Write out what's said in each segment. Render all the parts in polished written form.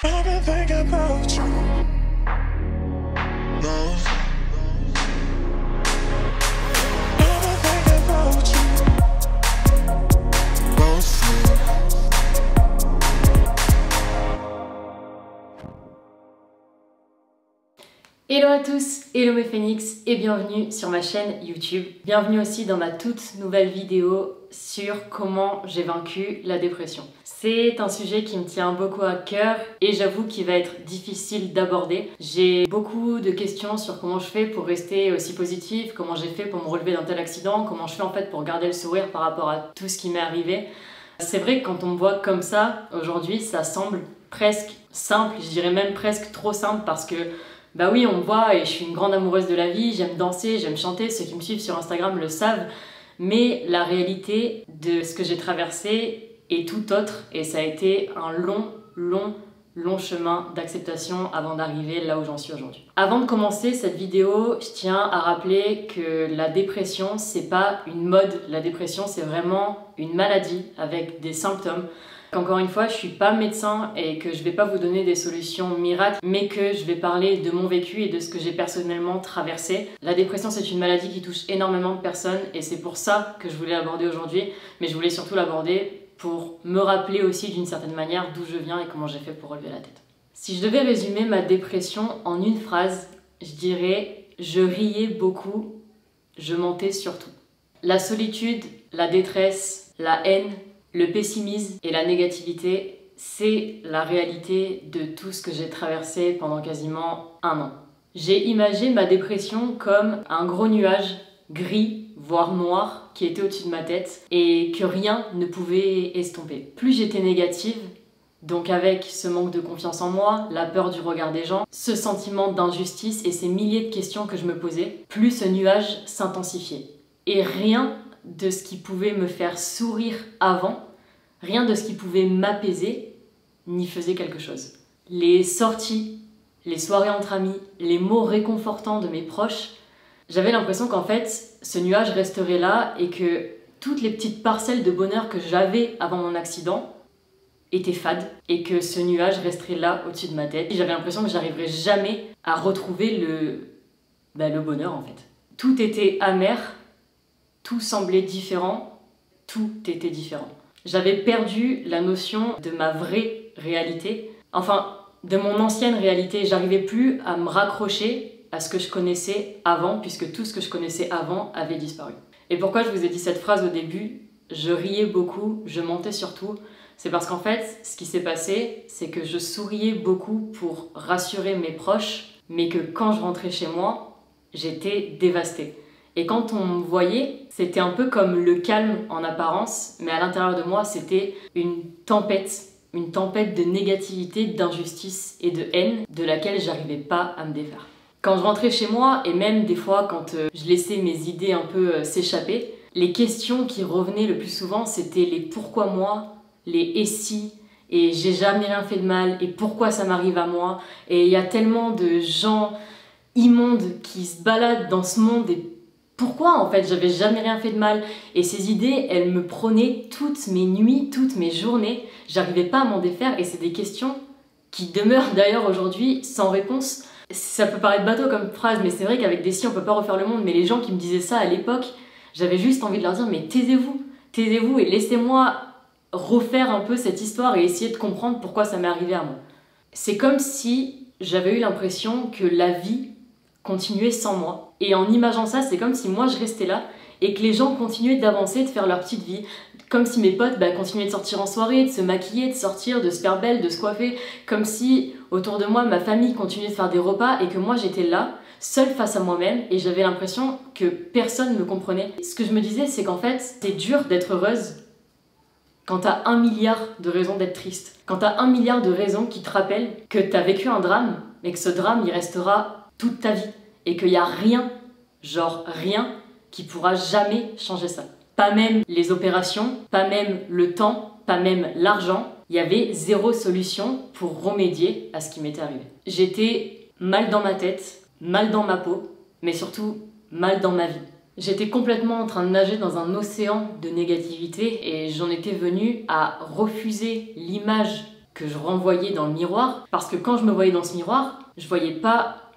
I've been thinking about you. No. I've been thinking about you. Mostly. Hello à tous, hello mes phénix et bienvenue sur ma chaîne YouTube. Bienvenue aussi dans ma toute nouvelle vidéo sur comment j'ai vaincu la dépression. C'est un sujet qui me tient beaucoup à cœur et j'avoue qu'il va être difficile d'aborder. J'ai beaucoup de questions sur comment je fais pour rester aussi positive, comment j'ai fait pour me relever d'un tel accident, comment je fais en fait pour garder le sourire par rapport à tout ce qui m'est arrivé. C'est vrai que quand on me voit comme ça aujourd'hui, ça semble presque simple, je dirais même presque trop simple parce que bah oui, on me voit et je suis une grande amoureuse de la vie, j'aime danser, j'aime chanter, ceux qui me suivent sur Instagram le savent, mais la réalité de ce que j'ai traversé est tout autre et ça a été un long chemin d'acceptation avant d'arriver là où j'en suis aujourd'hui. Avant de commencer cette vidéo, je tiens à rappeler que la dépression, c'est pas une mode, la dépression c'est vraiment une maladie avec des symptômes. Encore une fois, je suis pas médecin et que je vais pas vous donner des solutions miracles, mais que je vais parler de mon vécu et de ce que j'ai personnellement traversé. La dépression, c'est une maladie qui touche énormément de personnes et c'est pour ça que je voulais l'aborder aujourd'hui, mais je voulais surtout l'aborder pour me rappeler aussi d'une certaine manière d'où je viens et comment j'ai fait pour relever la tête. Si je devais résumer ma dépression en une phrase, je dirais « je riais beaucoup, je mentais surtout ». La solitude, la détresse, la haine, le pessimisme et la négativité, c'est la réalité de tout ce que j'ai traversé pendant quasiment un an. J'ai imagé ma dépression comme un gros nuage gris, voire noir, qui était au-dessus de ma tête et que rien ne pouvait estomper. Plus j'étais négative, donc avec ce manque de confiance en moi, la peur du regard des gens, ce sentiment d'injustice et ces milliers de questions que je me posais, plus ce nuage s'intensifiait. Et rien de ce qui pouvait me faire sourire avant, rien de ce qui pouvait m'apaiser, n'y faisait quelque chose. Les sorties, les soirées entre amis, les mots réconfortants de mes proches, j'avais l'impression qu'en fait, ce nuage resterait là et que toutes les petites parcelles de bonheur que j'avais avant mon accident étaient fades et que ce nuage resterait là au-dessus de ma tête. J'avais l'impression que j'arriverais jamais à retrouver le bonheur en fait. Tout était amer, tout semblait différent, tout était différent. J'avais perdu la notion de ma vraie réalité, enfin de mon ancienne réalité. J'arrivais plus à me raccrocher à ce que je connaissais avant, puisque tout ce que je connaissais avant avait disparu. Et pourquoi je vous ai dit cette phrase au début, je riais beaucoup, je mentais surtout, c'est parce qu'en fait, ce qui s'est passé, c'est que je souriais beaucoup pour rassurer mes proches, mais que quand je rentrais chez moi, j'étais dévastée. Et quand on me voyait, c'était un peu comme le calme en apparence, mais à l'intérieur de moi, c'était une tempête de négativité, d'injustice et de haine de laquelle j'arrivais pas à me défaire. Quand je rentrais chez moi, et même des fois quand je laissais mes idées un peu s'échapper, les questions qui revenaient le plus souvent, c'était les pourquoi moi, les et si, et j'ai jamais rien fait de mal, et pourquoi ça m'arrive à moi, et il y a tellement de gens immondes qui se baladent dans ce monde et pourquoi en fait j'avais jamais rien fait de mal. Et ces idées, elles me prenaient toutes mes nuits, toutes mes journées, j'arrivais pas à m'en défaire et c'est des questions qui demeurent d'ailleurs aujourd'hui sans réponse. Ça peut paraître bateau comme phrase, mais c'est vrai qu'avec des si on peut pas refaire le monde, mais les gens qui me disaient ça à l'époque, j'avais juste envie de leur dire mais taisez-vous et laissez-moi refaire un peu cette histoire et essayer de comprendre pourquoi ça m'est arrivé à moi. C'est comme si j'avais eu l'impression que la vie continuer sans moi. Et en imaginant ça, c'est comme si moi je restais là et que les gens continuaient d'avancer, de faire leur petite vie. Comme si mes potes continuaient de sortir en soirée, de se maquiller, de sortir, de se faire belle, de se coiffer. Comme si autour de moi, ma famille continuait de faire des repas et que moi j'étais là, seule face à moi-même et j'avais l'impression que personne ne me comprenait. Ce que je me disais, c'est qu'en fait, c'est dur d'être heureuse quand t'as 1 milliard de raisons d'être triste. Quand t'as 1 milliard de raisons qui te rappellent que t'as vécu un drame et que ce drame, il restera toute ta vie et qu'il n'y a rien, genre rien, qui pourra jamais changer ça. Pas même les opérations, pas même le temps, pas même l'argent. Il y avait zéro solution pour remédier à ce qui m'était arrivé. J'étais mal dans ma tête, mal dans ma peau, mais surtout mal dans ma vie. J'étais complètement en train de nager dans un océan de négativité et j'en étais venue à refuser l'image que je renvoyais dans le miroir, parce que quand je me voyais dans ce miroir, je voyais pas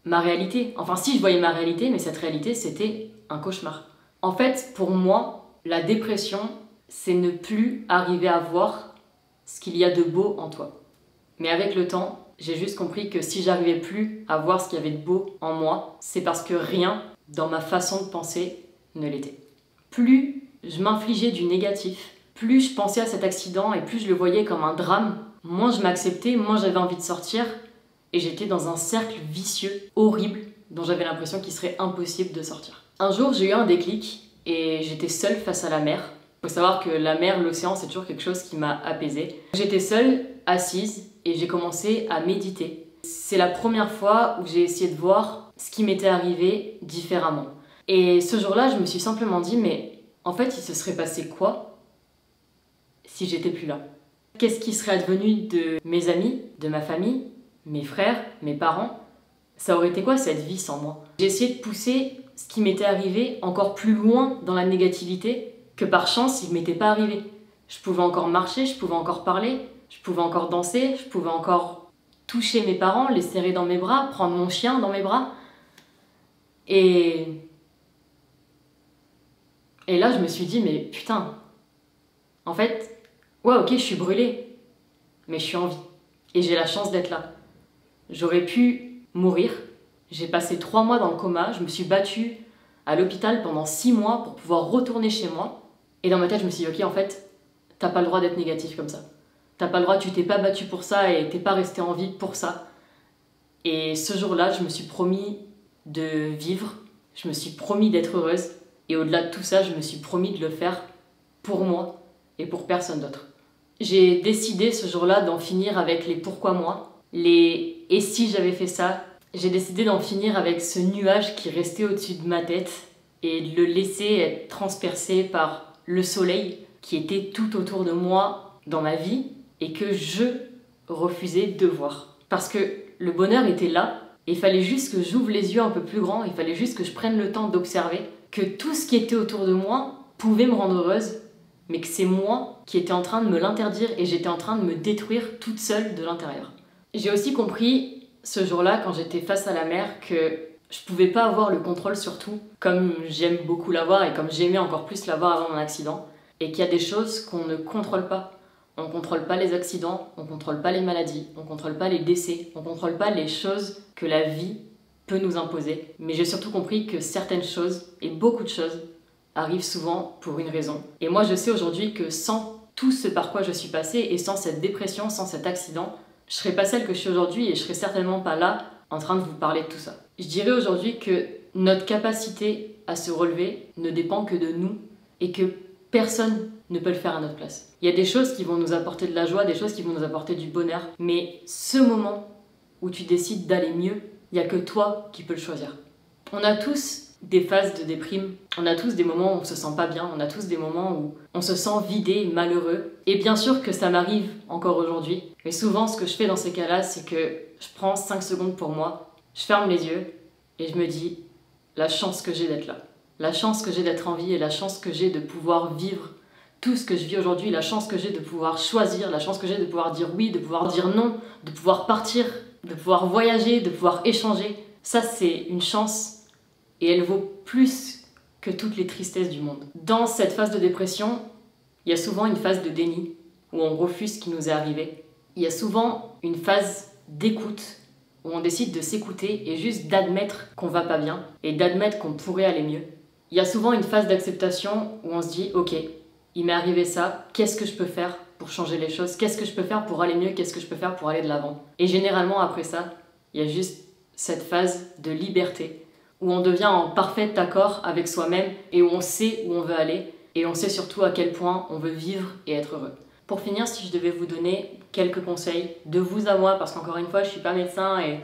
ma réalité. Enfin si, je voyais ma réalité, mais cette réalité, c'était un cauchemar. En fait, pour moi, la dépression, c'est ne plus arriver à voir ce qu'il y a de beau en toi. Mais avec le temps, j'ai juste compris que si j'arrivais plus à voir ce qu'il y avait de beau en moi, c'est parce que rien dans ma façon de penser ne l'était. Plus je m'infligeais du négatif, plus je pensais à cet accident et plus je le voyais comme un drame, moins je m'acceptais, moins j'avais envie de sortir et j'étais dans un cercle vicieux, horrible, dont j'avais l'impression qu'il serait impossible de sortir. Un jour, j'ai eu un déclic et j'étais seule face à la mer. Il faut savoir que la mer, l'océan, c'est toujours quelque chose qui m'a apaisée. J'étais seule, assise, et j'ai commencé à méditer. C'est la première fois où j'ai essayé de voir ce qui m'était arrivé différemment. Et ce jour-là, je me suis simplement dit, mais en fait, il se serait passé quoi si j'étais plus là? Qu'est-ce qui serait advenu de mes amis, de ma famille, mes frères, mes parents? Ça aurait été quoi cette vie sans moi? J'ai essayé de pousser ce qui m'était arrivé encore plus loin dans la négativité, que par chance, il ne m'était pas arrivé. Je pouvais encore marcher, je pouvais encore parler, je pouvais encore danser, je pouvais encore toucher mes parents, les serrer dans mes bras, prendre mon chien dans mes bras. Et là, je me suis dit, mais putain, en fait, ouais, ok, je suis brûlée, mais je suis en vie. Et j'ai la chance d'être là. J'aurais pu mourir. J'ai passé 3 mois dans le coma, je me suis battue à l'hôpital pendant 6 mois pour pouvoir retourner chez moi. Et dans ma tête, je me suis dit, ok, en fait, t'as pas le droit d'être négatif comme ça. T'as pas le droit, tu t'es pas battu pour ça et t'es pas resté en vie pour ça. Et ce jour-là, je me suis promis de vivre, je me suis promis d'être heureuse. Et au-delà de tout ça, je me suis promis de le faire pour moi et pour personne d'autre. J'ai décidé ce jour-là d'en finir avec les pourquoi moi, les et si j'avais fait ça. J'ai décidé d'en finir avec ce nuage qui restait au-dessus de ma tête et de le laisser être transpercé par le soleil qui était tout autour de moi dans ma vie et que je refusais de voir. Parce que le bonheur était là et il fallait juste que j'ouvre les yeux un peu plus grands, il fallait juste que je prenne le temps d'observer que tout ce qui était autour de moi pouvait me rendre heureuse, mais que c'est moi qui étais en train de me l'interdire et j'étais en train de me détruire toute seule de l'intérieur. J'ai aussi compris ce jour-là, quand j'étais face à la mer, que je pouvais pas avoir le contrôle sur tout, comme j'aime beaucoup l'avoir et comme j'aimais encore plus l'avoir avant mon accident, et qu'il y a des choses qu'on ne contrôle pas. On ne contrôle pas les accidents, on ne contrôle pas les maladies, on ne contrôle pas les décès, on ne contrôle pas les choses que la vie peut nous imposer. Mais j'ai surtout compris que certaines choses, et beaucoup de choses, arrivent souvent pour une raison. Et moi je sais aujourd'hui que sans tout ce par quoi je suis passée, et sans cette dépression, sans cet accident, je serais pas celle que je suis aujourd'hui et je serais certainement pas là en train de vous parler de tout ça. Je dirais aujourd'hui que notre capacité à se relever ne dépend que de nous et que personne ne peut le faire à notre place. Il y a des choses qui vont nous apporter de la joie, des choses qui vont nous apporter du bonheur, mais ce moment où tu décides d'aller mieux, il n'y a que toi qui peux le choisir. On a tous des phases de déprime, on a tous des moments où on se sent pas bien, on a tous des moments où on se sent vidé, malheureux. Et bien sûr que ça m'arrive encore aujourd'hui, mais souvent ce que je fais dans ces cas-là, c'est que je prends 5 secondes pour moi, je ferme les yeux et je me dis la chance que j'ai d'être là, la chance que j'ai d'être en vie et la chance que j'ai de pouvoir vivre tout ce que je vis aujourd'hui, la chance que j'ai de pouvoir choisir, la chance que j'ai de pouvoir dire oui, de pouvoir dire non, de pouvoir partir, de pouvoir voyager, de pouvoir échanger. Ça, c'est une chance et elle vaut plus que toutes les tristesses du monde. Dans cette phase de dépression, il y a souvent une phase de déni où on refuse ce qui nous est arrivé. Il y a souvent une phase d'écoute où on décide de s'écouter et juste d'admettre qu'on va pas bien et d'admettre qu'on pourrait aller mieux. Il y a souvent une phase d'acceptation où on se dit « Ok, il m'est arrivé ça, qu'est-ce que je peux faire pour changer les choses? Qu'est-ce que je peux faire pour aller mieux? Qu'est-ce que je peux faire pour aller de l'avant ?» Et généralement après ça, il y a juste cette phase de liberté où on devient en parfait accord avec soi-même et où on sait où on veut aller et on sait surtout à quel point on veut vivre et être heureux. Pour finir, si je devais vous donner quelques conseils de vous à moi, parce qu'encore une fois, je suis pas médecin et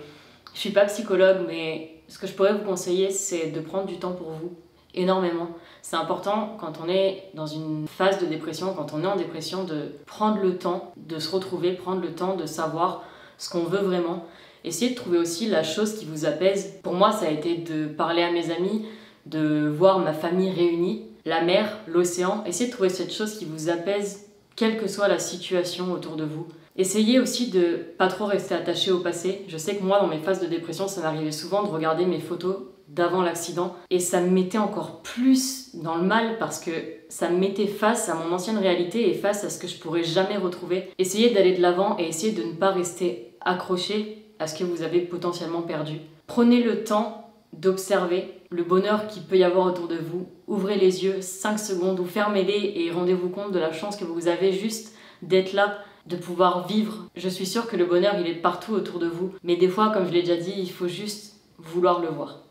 je suis pas psychologue, mais ce que je pourrais vous conseiller, c'est de prendre du temps pour vous, énormément. C'est important quand on est dans une phase de dépression, quand on est en dépression, de prendre le temps de se retrouver, prendre le temps de savoir ce qu'on veut vraiment. Essayez de trouver aussi la chose qui vous apaise. Pour moi, ça a été de parler à mes amis, de voir ma famille réunie, la mer, l'océan. Essayez de trouver cette chose qui vous apaise, quelle que soit la situation autour de vous. Essayez aussi de pas trop rester attaché au passé. Je sais que moi, dans mes phases de dépression, ça m'arrivait souvent de regarder mes photos d'avant l'accident et ça me mettait encore plus dans le mal parce que ça me mettait face à mon ancienne réalité et face à ce que je pourrais jamais retrouver. Essayez d'aller de l'avant et essayez de ne pas rester accroché à ce que vous avez potentiellement perdu. Prenez le temps d'observer le bonheur qu'il peut y avoir autour de vous. Ouvrez les yeux 5 secondes ou fermez-les et rendez-vous compte de la chance que vous avez juste d'être là, de pouvoir vivre. Je suis sûre que le bonheur, il est partout autour de vous. Mais des fois, comme je l'ai déjà dit, il faut juste vouloir le voir.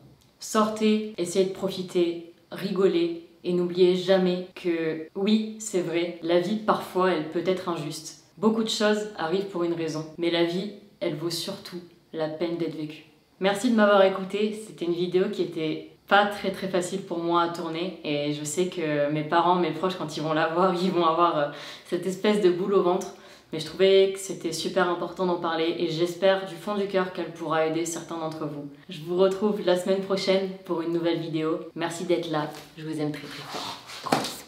Sortez, essayez de profiter, rigolez et n'oubliez jamais que oui, c'est vrai, la vie parfois, elle peut être injuste. Beaucoup de choses arrivent pour une raison, mais la vie, elle vaut surtout la peine d'être vécue. Merci de m'avoir écouté, c'était une vidéo qui était pas très facile pour moi à tourner et je sais que mes parents, mes proches, quand ils vont la voir, ils vont avoir cette espèce de boule au ventre. Mais je trouvais que c'était super important d'en parler et j'espère du fond du cœur qu'elle pourra aider certains d'entre vous. Je vous retrouve la semaine prochaine pour une nouvelle vidéo. Merci d'être là, je vous aime très fort. Gros bisous.